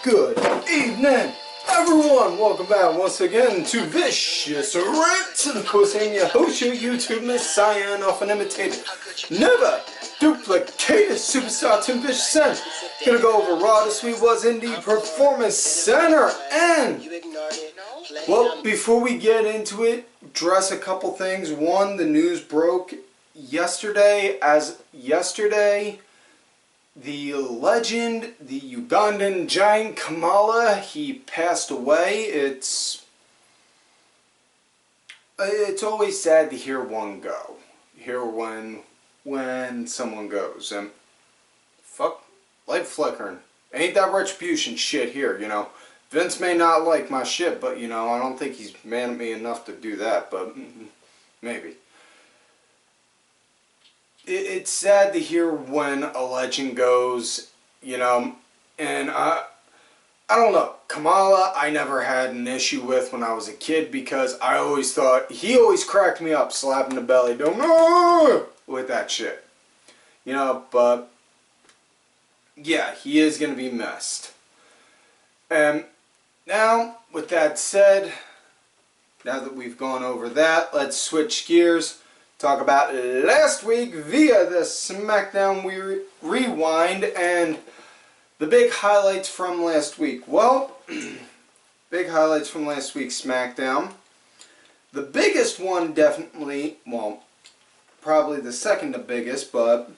Good evening, everyone. Welcome back once again to Vicious Rant. And of course, I'm your host, your YouTube messiah, and often imitated, never duplicated superstar Tim Vicious. And gonna go over Raw this week was in the Performance Center. And, well, before we get into it, address a couple things. One, the news broke yesterday. The legend, the Ugandan giant Kamala, he passed away. It's always sad to hear one go. Hear when someone goes. And fuck, light flickering. Ain't that retribution shit here, you know. Vince may not like my shit, but you know, I don't think he's mad at me enough to do that, but maybe. It's sad to hear when a legend goes, you know, and I don't know. Kamala, I never had an issue with when I was a kid because I always thought, he always cracked me up, slapping the belly, with that shit. You know, but, yeah, he is going to be missed. And now, with that said, now that we've gone over that, let's switch gears. Talk about last week via the SmackDown Rewind and the big highlights from last week. Well, big highlights from last week's SmackDown. The biggest one definitely, well, probably the second to biggest, but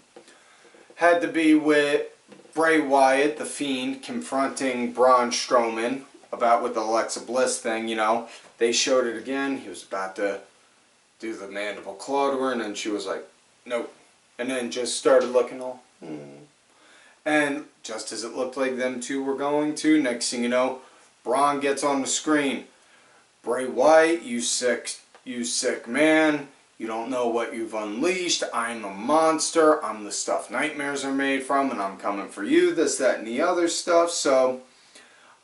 had to be with Bray Wyatt, the Fiend, confronting Braun Strowman about with the Alexa Bliss thing, you know. They showed it again. He was about to do the mandible claw to her, and then she was like, nope. And then just started looking all, And just as it looked like them two were going to, next thing you know, Braun gets on the screen. Bray Wyatt, you sick man. You don't know what you've unleashed. I'm a monster. I'm the stuff nightmares are made from, and I'm coming for you, this, that, and the other stuff. So,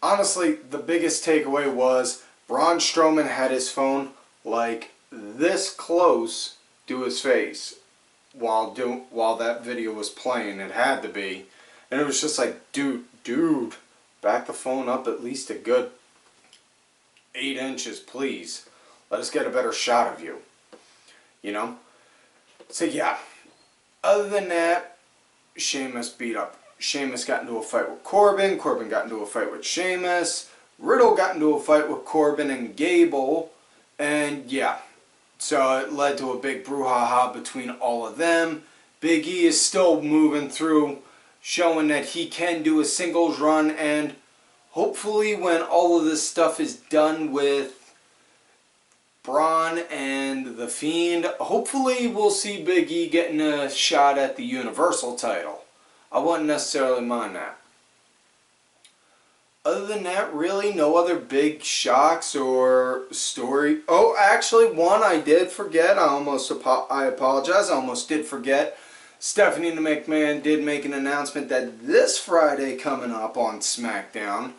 honestly, the biggest takeaway was Braun Strowman had his phone like this close to his face while that video was playing. It had to be, and it was just like, dude, back the phone up at least a good 8 inches, please. Let us get a better shot of you, you know. So yeah, other than that, Sheamus got into a fight with Corbin got into a fight with Sheamus, Riddle got into a fight with Corbin and Gable, and yeah. So it led to a big brouhaha between all of them. Big E is still moving through, showing that he can do a singles run, and hopefully when all of this stuff is done with Braun and The Fiend, hopefully we'll see Big E getting a shot at the Universal title. I wouldn't necessarily mind that. Other than that, really no other big shocks or story. Oh, actually, one I did forget. I apologize. I almost did forget. Stephanie McMahon did make an announcement that this Friday coming up on SmackDown,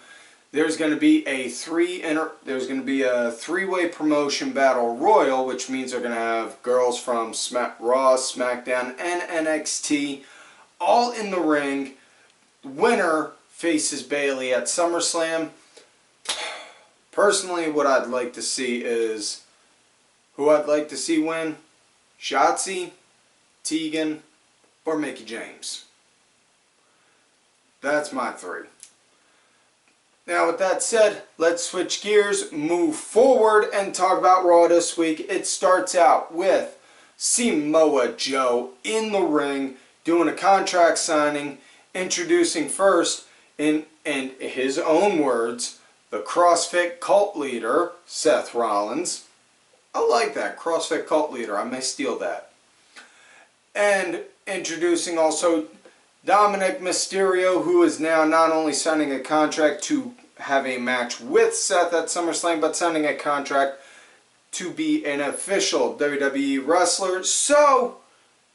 there's going to be a three-way promotion battle royal, which means they're going to have girls from Raw, SmackDown, and NXT all in the ring. Winner faces Bayley at SummerSlam. Personally, what I'd like to see is, who I'd like to see win? Shotzi, Tegan, or Mickie James. That's my three. Now with that said, let's switch gears, move forward, and talk about Raw this week. It starts out with Samoa Joe in the ring, doing a contract signing, introducing first, in his own words, the CrossFit cult leader, Seth Rollins. I like that, CrossFit cult leader. I may steal that. And introducing also Dominic Mysterio, who is now not only signing a contract to have a match with Seth at SummerSlam, but signing a contract to be an official WWE wrestler. So,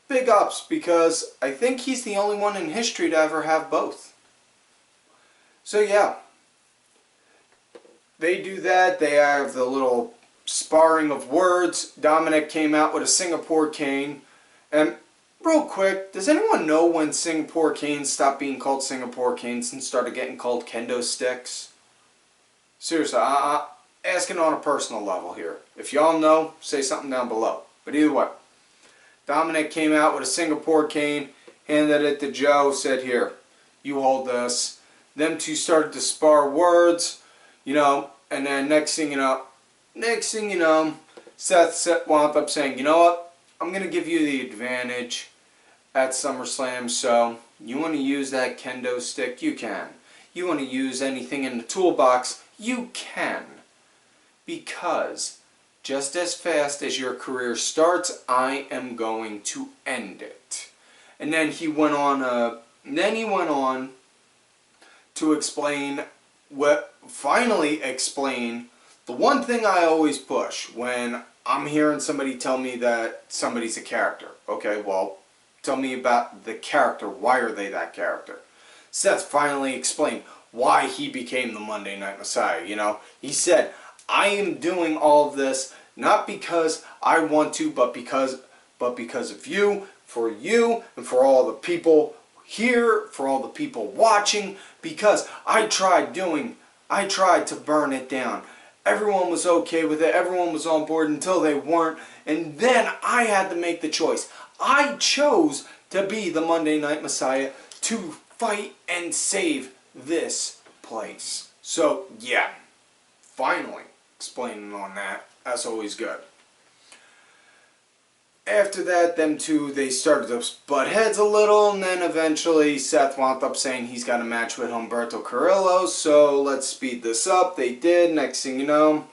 big ups, because I think he's the only one in history to ever have both. So yeah, they do that. They have the little sparring of words. Dominic came out with a Singapore cane, and real quick, does anyone know when Singapore canes stopped being called Singapore canes and started getting called kendo sticks? Seriously, asking on a personal level here. If y'all know, say something down below. But either way, Dominic came out with a Singapore cane, handed it to Joe, said, here, you hold this. Them two started to spar words, you know, and then next thing you know, Seth wound up saying, you know what, I'm going to give you the advantage at SummerSlam, so you want to use that kendo stick, you can. You want to use anything in the toolbox, you can. Because just as fast as your career starts, I am going to end it. And then he went on to explain finally explain the one thing I always push when I'm hearing somebody tell me that somebody's a character. Okay, well, tell me about the character. Why are they that character? Seth finally explained why he became the Monday Night Messiah. You know, he said, I am doing all of this not because I want to, but because of you, and for all the people here, for all the people watching, because I tried to burn it down. Everyone was okay with it, everyone was on board until they weren't, and then I had to make the choice. I chose to be the Monday Night Messiah to fight and save this place. So, yeah, finally explaining on that. That's always good. After that, them two, they started to butt heads a little, and then eventually Seth wound up saying he's got a match with Humberto Carrillo, so let's speed this up. They did, next thing you know,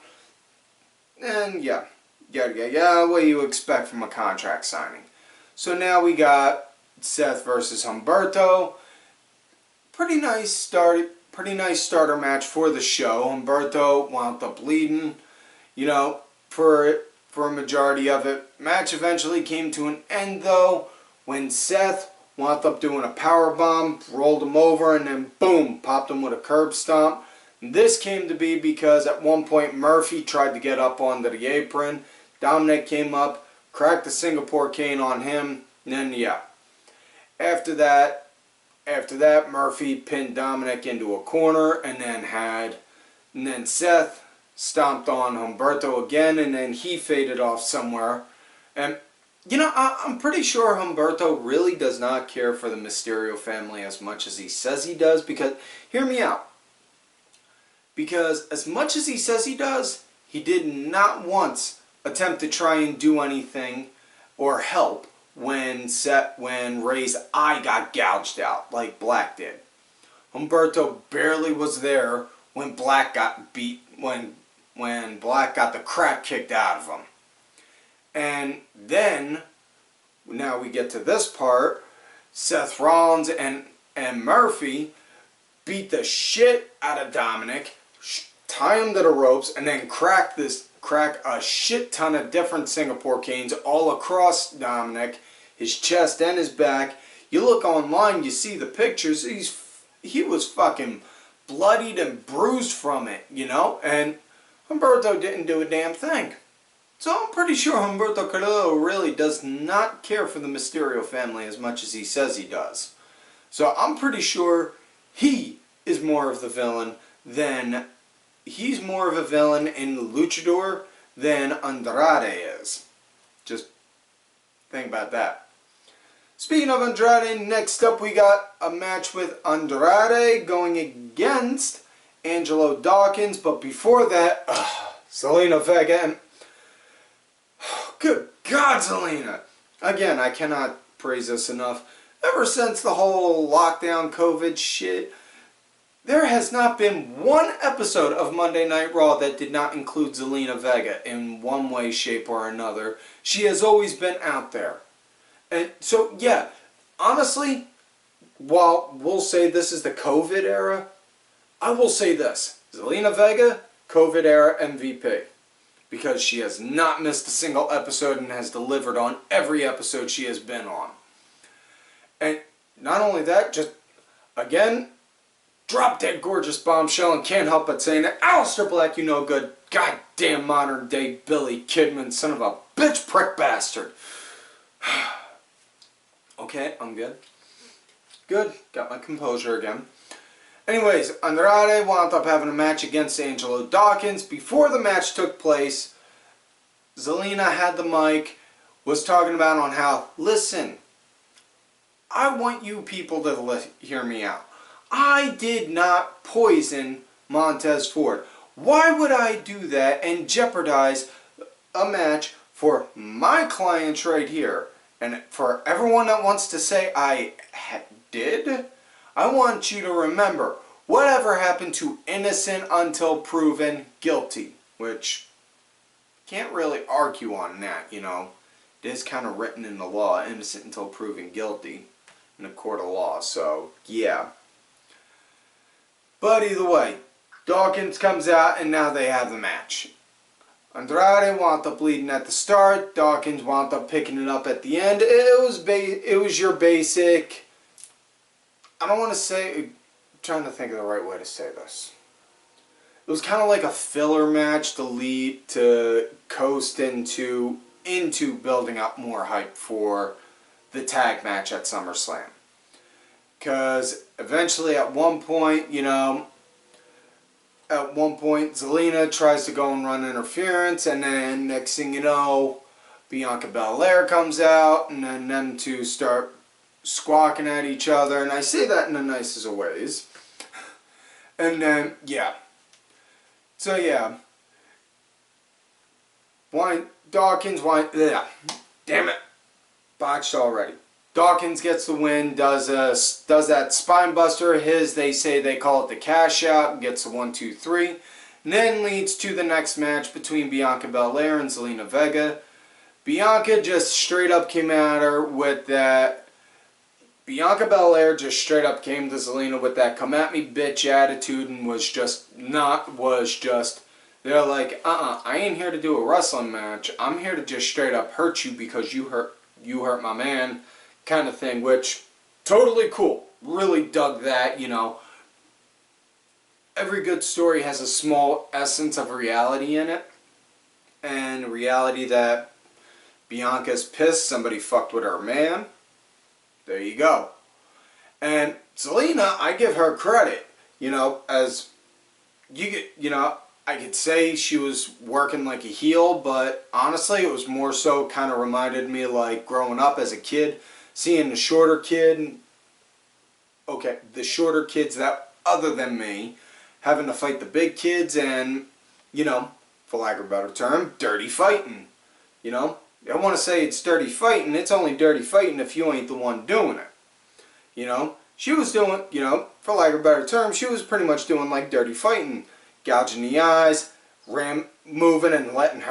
and yeah, what do you expect from a contract signing? So now we got Seth versus Humberto. Pretty nice starter match for the show. Humberto wound up leading, you know, for a majority of it. Match eventually came to an end though when Seth wound up doing a power bomb, rolled him over, and then boom, popped him with a curb stomp. And this came to be because at one point Murphy tried to get up onto the apron. Dominic came up, cracked the Singapore cane on him, and then yeah. After that Murphy pinned Dominic into a corner, and then Seth stomped on Humberto again, and then he faded off somewhere. And, you know, I'm pretty sure Humberto really does not care for the Mysterio family as much as he says he does, because, hear me out, because as much as he says he does, he did not once attempt to try and do anything or help when Ray's eye got gouged out, like Black did. Humberto barely was there when Black got beat, when Black got the crap kicked out of him. And then, now we get to this part, Seth Rollins and Murphy beat the shit out of Dominic, tie him to the ropes, and then crack a shit ton of different Singapore canes all across Dominic, his chest and his back. You look online, you see the pictures, he was fucking bloodied and bruised from it, you know, and Humberto didn't do a damn thing. So I'm pretty sure Humberto Carrillo really does not care for the Mysterio family as much as he says he does. So I'm pretty sure he is more of the villain than, he's more of a villain in Luchador than Andrade is. Just think about that. Speaking of Andrade, next up we got a match with Andrade going against Angelo Dawkins, but before that, Zelina Vega and good God, Zelina! Again, I cannot praise this enough. Ever since the whole lockdown COVID shit, there has not been one episode of Monday Night Raw that did not include Zelina Vega in one way, shape, or another. She has always been out there. And so, yeah, honestly, while we'll say this is the COVID era, I will say this. Zelina Vega, COVID era MVP. Because she has not missed a single episode and has delivered on every episode she has been on. And not only that, just, again, drop dead gorgeous bombshell, and can't help but saying that Aleister Black, you know good, goddamn modern day Billy Kidman, son of a bitch prick bastard. Okay, I'm good. Good. Got my composure again. Anyways, Andrade wound up having a match against Angelo Dawkins. Before the match took place, Zelina had the mic, was talking about on how, listen, I want you people to hear me out. I did not poison Montez Ford. Why would I do that and jeopardize a match for my clients right here? And for everyone that wants to say I did, I want you to remember, whatever happened to innocent until proven guilty? Which, can't really argue on that, you know. It is kind of written in the law, innocent until proven guilty in a court of law, so yeah. But either way, Dawkins comes out and now they have the match. Andrade wound up leading at the start. Dawkins wound up picking it up at the end. It was your basic, I don't want to say, I'm trying to think of the right way to say this. It was kind of like a filler match to lead to coast into building up more hype for the tag match at SummerSlam. Because eventually at one point, you know, Zelina tries to go and run interference, and then next thing you know, Bianca Bel-Air comes out, and then them two start squawking at each other, and I say that in the nicest of ways. And then, yeah. So, yeah. Dawkins, damn it. Botched already. Dawkins gets the win, does that spine buster, they say they call it the cash out, gets the 1, 2, 3, and then leads to the next match between Bianca Belair and Zelina Vega. Bianca just straight up came at her with that. Bianca Belair just straight up came to Zelina with that come at me bitch attitude and they're like, I ain't here to do a wrestling match. I'm here to just straight up hurt you because you hurt my man. Kind of thing, which totally cool. Really dug that, you know. Every good story has a small essence of reality in it. And reality that Bianca's pissed somebody fucked with her man. There you go. And Zelina, I give her credit, you know, as I could say she was working like a heel, but honestly it was more so kind of reminded me like growing up as a kid. Seeing the shorter kids that other than me, having to fight the big kids and, you know, for lack of a better term, dirty fighting. You know, I want to say it's dirty fighting. It's only dirty fighting if you ain't the one doing it. You know, she was doing, you know, for lack of a better term, she was pretty much doing like dirty fighting, gouging the eyes, moving and letting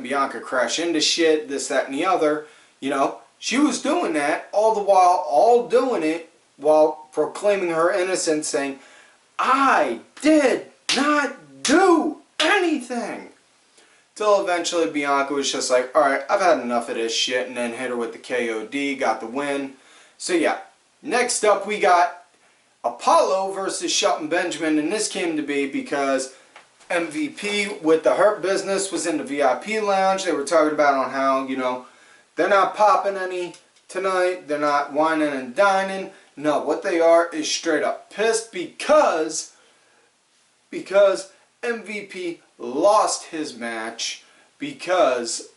Bianca crash into shit, this, that, and the other. You know. She was doing that all doing it while proclaiming her innocence, saying, I did not do anything. Till eventually Bianca was just like, alright, I've had enough of this shit, and then hit her with the KOD, got the win. So yeah, next up we got Apollo versus Shelton Benjamin, and this came to be because MVP with the Hurt Business was in the VIP lounge. They were talking about on how, you know, they're not popping any tonight. They're not whining and dining. No, what they are is straight up pissed because MVP lost his match because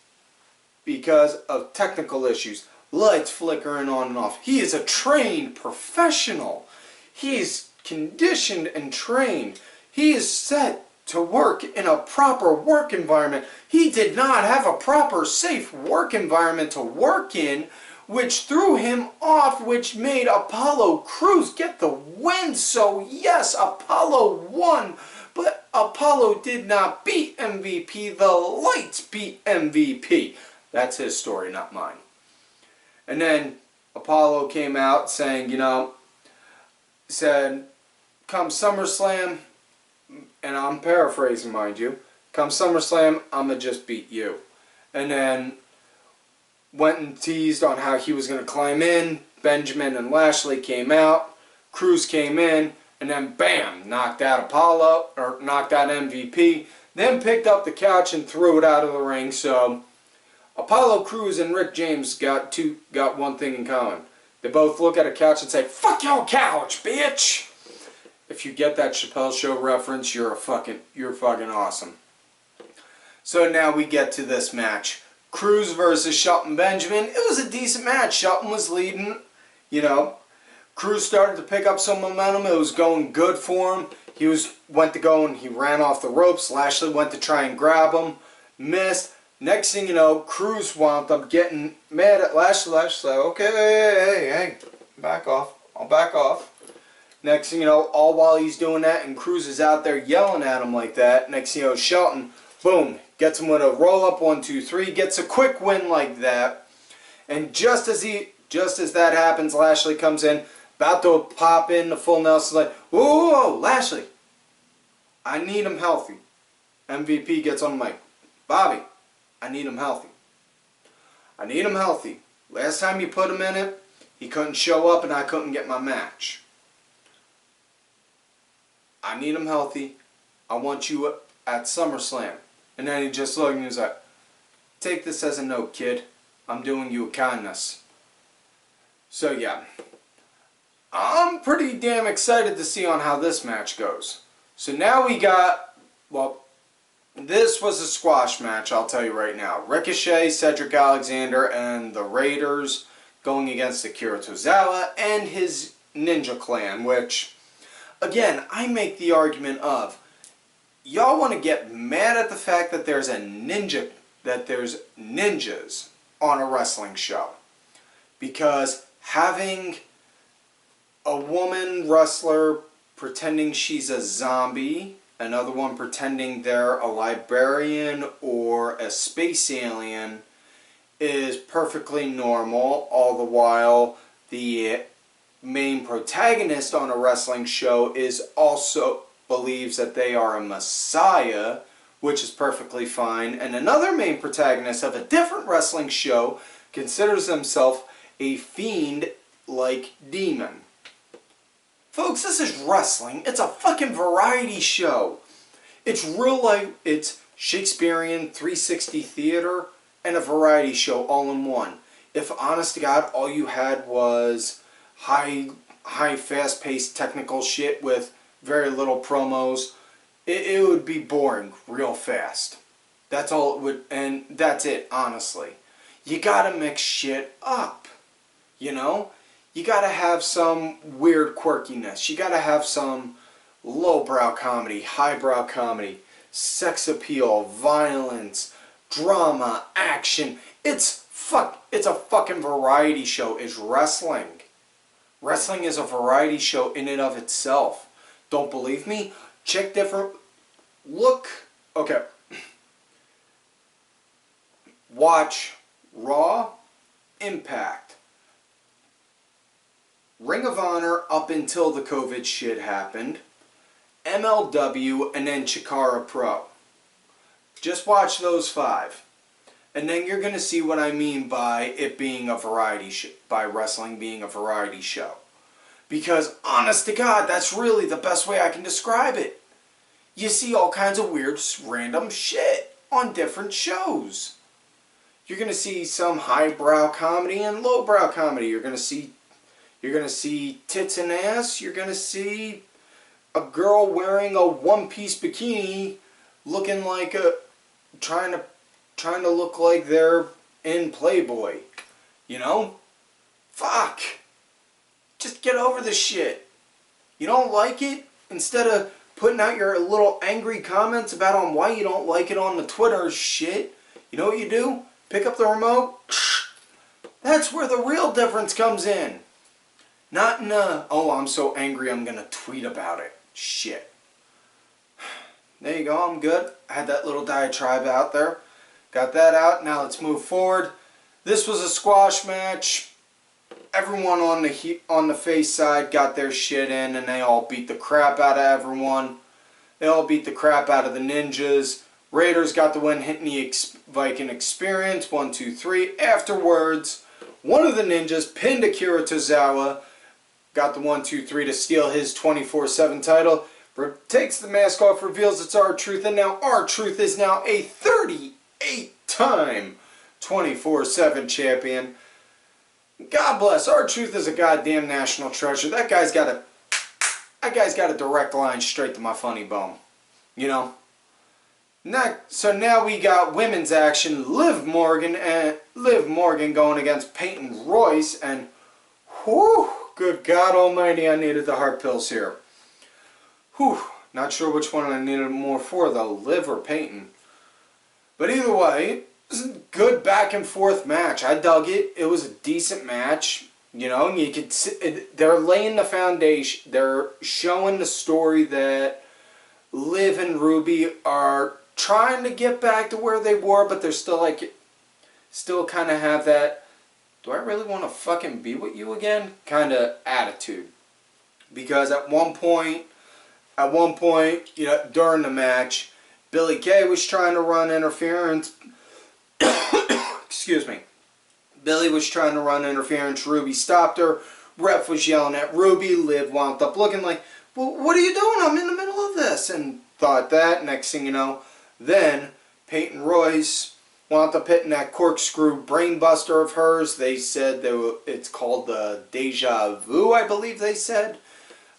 of technical issues. Lights flickering on and off. He is a trained professional. He's conditioned and trained. He is set to work in a proper work environment. He did not have a proper safe work environment to work in, which threw him off, which made Apollo Crews get the win. So yes, Apollo won, but Apollo did not beat MVP. The lights beat MVP. That's his story, not mine. And then Apollo came out saying, you know, said, come SummerSlam, and I'm paraphrasing, mind you, come SummerSlam, I'm going to just beat you. And then went and teased on how he was going to climb in. Benjamin and Lashley came out. Crews came in. And then bam, knocked out Apollo, or knocked out MVP. Then picked up the couch and threw it out of the ring. So Apollo Crews and Rick James got one thing in common. They both look at a couch and say, "Fuck your couch, bitch!" If you get that Chappelle Show reference, you're fucking awesome. So now we get to this match. Cruz versus Shelton Benjamin. It was a decent match. Shelton was leading, you know. Cruz started to pick up some momentum. It was going good for him. He went to go and he ran off the ropes. Lashley went to try and grab him. Missed. Next thing you know, Cruz wound up getting mad at Lashley. Lashley said, "Okay, hey, back off. I'll back off." Next thing you know, all while he's doing that and Cruz is out there yelling at him like that. Next thing you know, Shelton, boom, gets him with a roll-up 1, 2, 3, gets a quick win like that. And just as that happens, Lashley comes in, about to pop in the full Nelson, like, "Whoa, Lashley, I need him healthy." MVP gets on the mic. "Bobby, I need him healthy. I need him healthy. Last time you put him in it, he couldn't show up and I couldn't get my match. I need him healthy. I want you at SummerSlam." And then he just looked and he was like, "Take this as a note, kid. I'm doing you a kindness." So yeah, I'm pretty damn excited to see on how this match goes. So now we got, well, this was a squash match, I'll tell you right now. Ricochet, Cedric Alexander, and the Raiders going against Akira Tozawa and his Ninja Clan, which, again, I make the argument of, y'all want to get mad at the fact that there's ninjas on a wrestling show. Because having a woman wrestler pretending she's a zombie, another one pretending they're a librarian or a space alien is perfectly normal, all the while the main protagonist on a wrestling show also believes that they are a messiah, which is perfectly fine, and another main protagonist of a different wrestling show considers himself a fiend-like demon. Folks, this is wrestling. It's a fucking variety show. It's real life. It's Shakespearean 360 theater and a variety show all in one. If, honest to God, all you had was high fast-paced technical shit with very little promos, it would be boring real fast. That's all it would, and that's it, honestly. You gotta mix shit up, you know? You gotta have some weird quirkiness. You gotta have some lowbrow comedy, highbrow comedy, sex appeal, violence, drama, action. It's a fucking variety show. It's wrestling. Wrestling is a variety show in and of itself. Don't believe me? Check different... Okay. Watch Raw, Impact, Ring of Honor up until the COVID shit happened, MLW, and then Chikara Pro. Just watch those 5. And then you're going to see what I mean by it being a variety show, by wrestling being a variety show. Because, honest to God, that's really the best way I can describe it. You see all kinds of weird, random shit on different shows. You're going to see some highbrow comedy and lowbrow comedy. You're going to see tits and ass. You're going to see a girl wearing a one-piece bikini looking like trying to look like they're in Playboy. You know? Fuck. Just get over the shit. You don't like it? Instead of putting out your little angry comments about on why you don't like it on the Twitter shit, you know what you do? Pick up the remote. That's where the real difference comes in. Not in oh, I'm so angry I'm gonna tweet about it. Shit. There you go, I'm good. I had that little diatribe out there. Got that out. Now let's move forward. This was a squash match. Everyone on the face side got their shit in, and they all beat the crap out of everyone. They all beat the crap out of the ninjas. Raiders got the win, hitting the Viking experience. 1, 2, 3. Afterwards, one of the ninjas pinned Akira Tozawa. Got the 1, 2, 3 to steal his 24/7 title. Takes the mask off, reveals it's R-Truth, and now R-Truth is now a 38-time 24/7 champion. God bless. R-Truth is a goddamn national treasure. That guy's got a direct line straight to my funny bone. You know? So now we got women's action. Liv Morgan going against Peyton Royce, and whew, good God Almighty, I needed the heart pills here. Whew, not sure which one I needed more for though, Liv or Peyton. But either way, it was a good back and forth match. I dug it. It was a decent match. You know, you could see, they're laying the foundation. They're showing the story that Liv and Ruby are trying to get back to where they were, but they're still kind of have that, do I really want to fucking be with you again kind of attitude. Because at one point, you know, during the match, Billie Kay was trying to run interference. Excuse me. Billie was trying to run interference. Ruby stopped her. Ref was yelling at Ruby. Liv wound up looking like, well, what are you doing? I'm in the middle of this. And thought that. Next thing you know, then Peyton Royce wound up hitting that corkscrew brainbuster of hers. They said it's called the Deja Vu, I believe they said.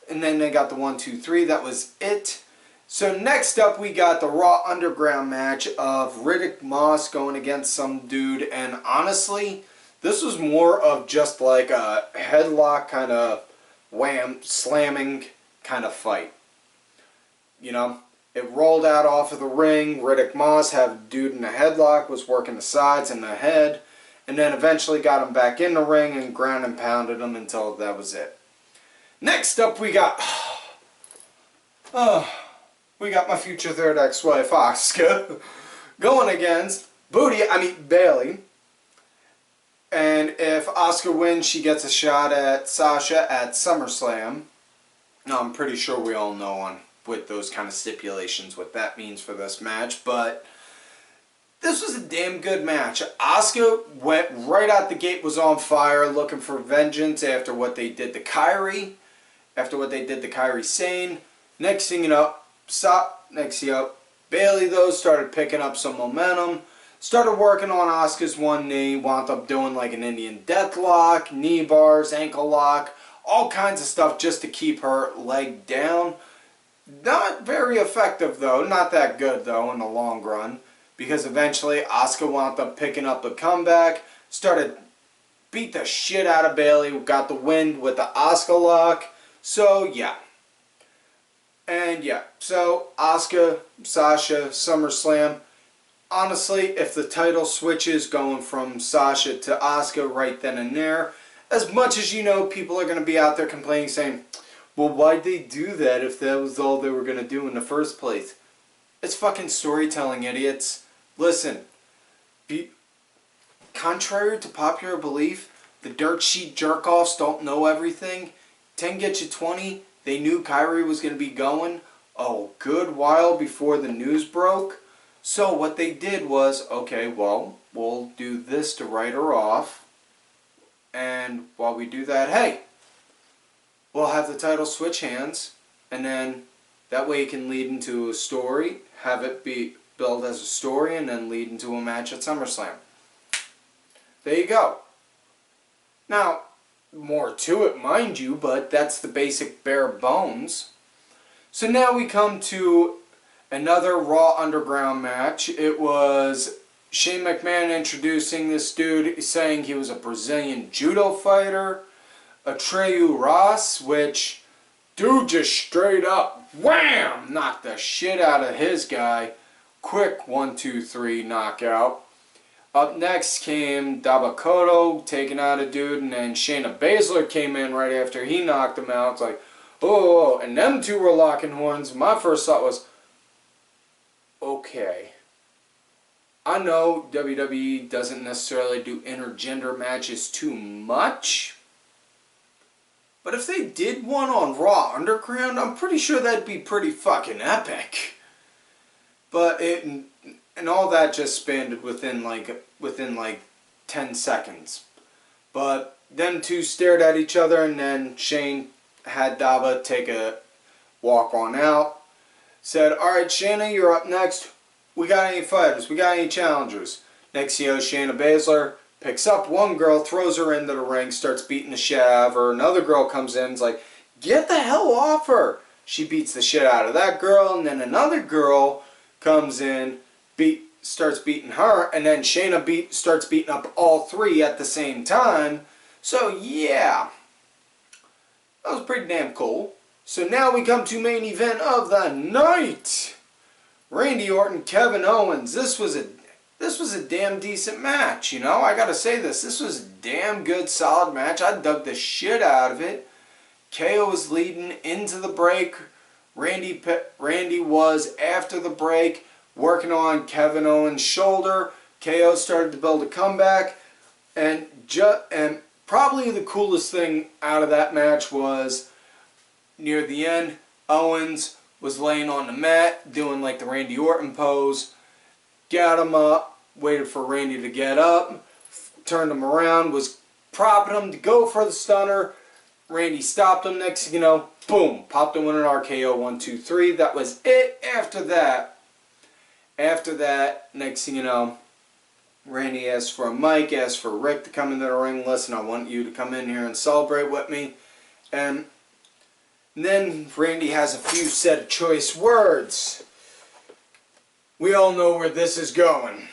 And then they got the 1, 2, 3. That was it. So next up we got the Raw Underground match of Riddick Moss going against some dude. And honestly, this was more of just like a headlock kind of wham, slamming kind of fight. You know? It rolled out off of the ring. Riddick Moss had a dude in a headlock, was working the sides and the head, and then eventually got him back in the ring and ground and pounded him until that was it. Next up we got my future third ex-wife Asuka going against Bayley. And if Asuka wins, she gets a shot at Sasha at SummerSlam. Now I'm pretty sure we all know with those kind of stipulations what that means for this match, but this was a damn good match. Asuka went right out the gate, was on fire, looking for vengeance after what they did to Kyrie, Sane. Next thing you know, Bayley though started picking up some momentum, started working on Asuka's one knee, wound up doing like an Indian death lock, knee bars, ankle lock, all kinds of stuff just to keep her leg down. Not very effective though, not that good though in the long run, because eventually Asuka wound up picking up a comeback, started beat the shit out of Bayley, got the win with the Asuka lock. So yeah. And yeah, so Asuka, Sasha, SummerSlam. Honestly, if the title switches going from Sasha to Asuka right then and there, as much as you know, people are going to be out there complaining saying, well, why'd they do that if that was all they were going to do in the first place? It's fucking storytelling, idiots. Listen, contrary to popular belief, the dirt sheet jerk-offs don't know everything. 10 get you 20. They knew Kyrie was going to be going a good while before the news broke. So what they did was, okay, well, we'll do this to write her off. And while we do that, hey, we'll have the title switch hands, and then that way it can lead into a story, have it be billed as a story, and then lead into a match at SummerSlam. There you go. Now, more to it, mind you, but that's the basic bare bones. So now we come to another Raw Underground match. It was Shane McMahon introducing this dude, saying he was a Brazilian judo fighter. Atreyu Ross, which dude just straight up wham knocked the shit out of his guy. Quick 1, 2, 3 knockout. Up next came Dabba-Kato taking out a dude, and then Shayna Baszler came in right after he knocked him out. It's like, oh, and them two were locking horns. My first thought was, okay, I know WWE doesn't necessarily do intergender matches too much, but if they did one on Raw Underground, I'm pretty sure that'd be pretty fucking epic. But and all that just spanned within like 10 seconds. But them two stared at each other, and then Shane had Dabba take a walk on out. Said, alright Shayna, you're up next. We got any fighters? We got any challengers? Next you know, Shayna Baszler picks up one girl, throws her into the ring, starts beating the shit out of her. Another girl comes in, is like, get the hell off her. She beats the shit out of that girl, and then another girl comes in, starts beating her, and then Shayna starts beating up all three at the same time. So yeah, that was pretty damn cool. So now we come to main event of the night. Randy Orton, Kevin Owens. This was a damn decent match, you know. I gotta say this. This was a damn good, solid match. I dug the shit out of it. KO was leading into the break. Randy was, after the break, working on Kevin Owens' shoulder. KO started to build a comeback. And probably the coolest thing out of that match was, near the end, Owens was laying on the mat, doing like the Randy Orton pose. Got him up, waited for Randy to get up, turned him around, was propping him to go for the stunner. Randy stopped him. Next thing you know, boom, popped him with an RKO, 1, 2, 3. That was it. After that, next thing you know, Randy asked for a mic, asked for Rick to come into the ring. Listen, I want you to come in here and celebrate with me. And then Randy has a few set of choice words. We all know where this is going.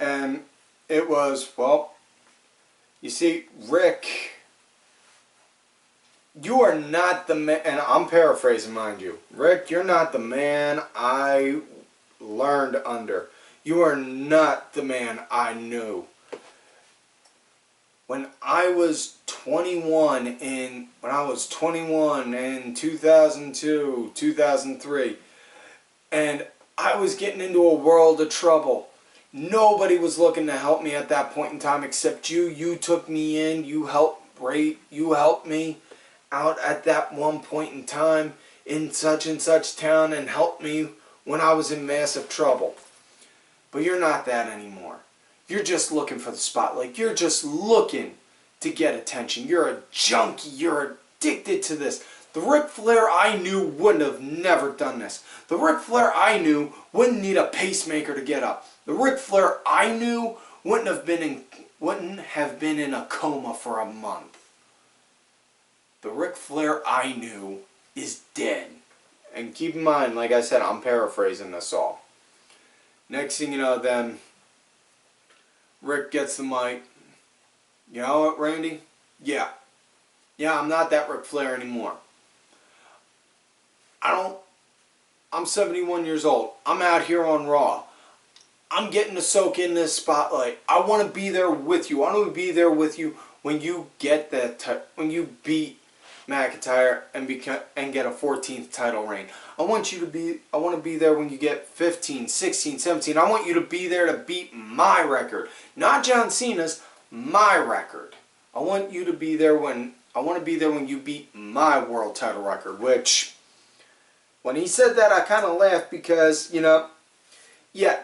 And it was, well, you see, Rick, you are not the man, and I'm paraphrasing, mind you. Rick, you're not the man I learned under. You are not the man I knew. When I was 21 in 2002, 2003, and I was getting into a world of trouble. Nobody was looking to help me at that point in time except you. You took me in. You helped me out at that one point in time in such and such town and helped me when I was in massive trouble. But you're not that anymore. You're just looking for the spotlight. You're just looking to get attention. You're a junkie. You're addicted to this. The Ric Flair I knew wouldn't have never done this. The Ric Flair I knew wouldn't need a pacemaker to get up. The Ric Flair I knew wouldn't have been in a coma for a month. The Ric Flair I knew is dead. And keep in mind, like I said, I'm paraphrasing this all. Next thing you know, then Rick gets the mic. You know what, Randy? Yeah, I'm not that Ric Flair anymore. I'm 71 years old. I'm out here on Raw. I'm getting to soak in this spotlight. I want to be there with you. I want to be there with you when you get when you beat McIntyre and get a 14th title reign. I want to be there when you get 15, 16, 17. I want you to be there to beat my record. Not John Cena's, my record. I want you to be there when you beat my world title record, which when he said that I kind of laughed because, you know, yeah,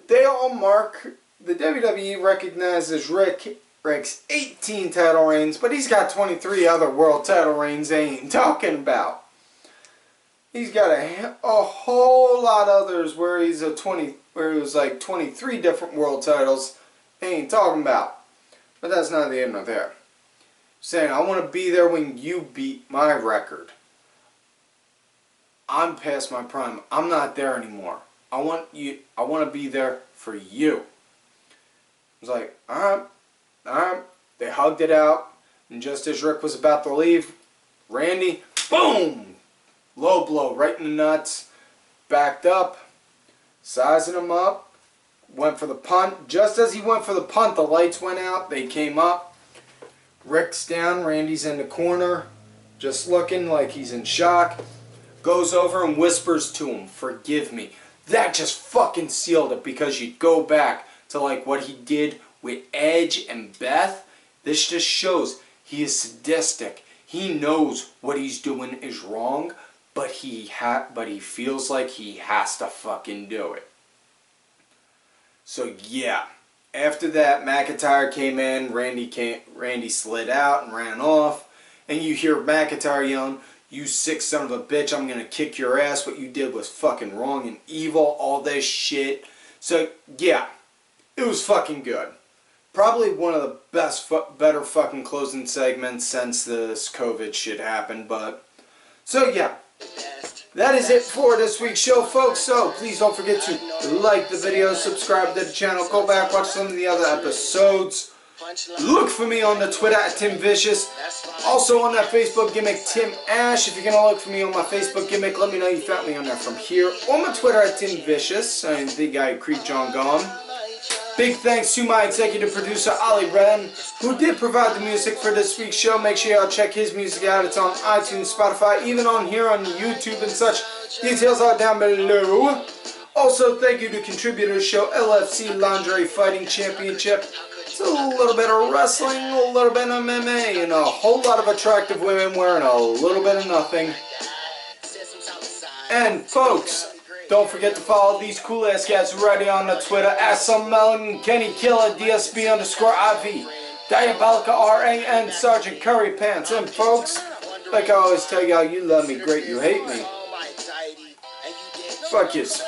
they all mark, the WWE recognizes Rick's 18 title reigns, but he's got 23 other world title reigns they ain't talking about. He's got a whole lot of others where he was like 23 different world titles they ain't talking about. But that's not the end of there. Saying, I want to be there when you beat my record. I'm past my prime. I'm not there anymore. I want to be there for you. I was like, alright. They hugged it out. And just as Rick was about to leave, Randy, boom! Low blow right in the nuts. Backed up. Sizing him up. Went for the punt. Just as he went for the punt, the lights went out. They came up. Rick's down. Randy's in the corner. Just looking like he's in shock. Goes over and whispers to him, forgive me. That just fucking sealed it because you go back to like what he did with Edge and Beth. This just shows he is sadistic. He knows what he's doing is wrong, but he feels like he has to fucking do it. So yeah, after that McIntyre came in, Randy slid out and ran off, and you hear McIntyre yelling, you sick son of a bitch, I'm gonna kick your ass, what you did was fucking wrong and evil, all this shit. So yeah, it was fucking good. Probably one of the better fucking closing segments since this COVID shit happened, but... So, yeah. That is it for this week's show, folks. So, please don't forget to like the video, subscribe to the channel, go back, watch some of the other episodes. Look for me on the Twitter at Tim Vicious. Also on that Facebook gimmick, Tim Ash. If you're going to look for me on my Facebook gimmick, let me know you found me on there from here. On my Twitter at Tim Vicious. I'm the guy who creeped John Gone. Big thanks to my executive producer, Ali Wren, who did provide the music for this week's show. Make sure y'all check his music out. It's on iTunes, Spotify, even on here on YouTube and such. Details are down below. Also, thank you to contributors show LFC Lingerie Fighting Championship. It's a little bit of wrestling, a little bit of MMA, and a whole lot of attractive women wearing a little bit of nothing. And folks, don't forget to follow these cool ass guys right here on the Twitter. @SomeMelon, Kenny Killer, DSB_IV, Diabolica RAN, Sergeant Curry Pants. And folks, like I always tell y'all, you love me great, you hate me. Fuck yous.